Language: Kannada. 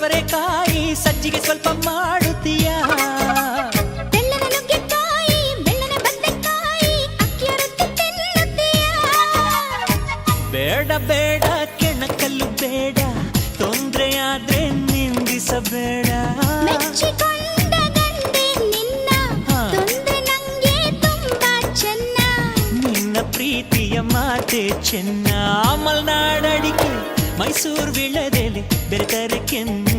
ಅವರೆಕಾಯಿ ಸಜ್ಜಿಗೆ ಸ್ವಲ್ಪ ಮಾಡುತ್ತೀಯಾ? ಬೆಲ್ಲದ ನುಗ್ಗೆಕಾಯಿ ಬೆಲ್ಲದ ಬದನೆಕಾಯಿ ಅಕ್ಕಿಯ ರೊಟ್ಟಿ ತಿನ್ನುತ್ತೀಯಾ? ಬೇಡ ಬೇಡ ಕೆಣಕಲ್ಲು ಬೇಡ, ತೊಂದ್ರೆಯಾದ್ರೆ ನಿಂದಿಸಬೇಡ. ಮೆಚ್ಚಿಕೊಂಡ ಗಂಡೆ ನಿನ್ನ ತೊಂದ್ರೆ ನಂಗೆ ತುಂಬಾ ಚೆನ್ನ. ನಿನ್ನ ಪ್ರೀತಿಯ ಮಾತೆ ಚೆನ್ನ. ಮಲ್ನಾಡಡಿಕೆ ಮೈಸೂರು ವಿಳೆದೆಲೆ ಬೆರೆತರೆ ಕೆನ್ನ.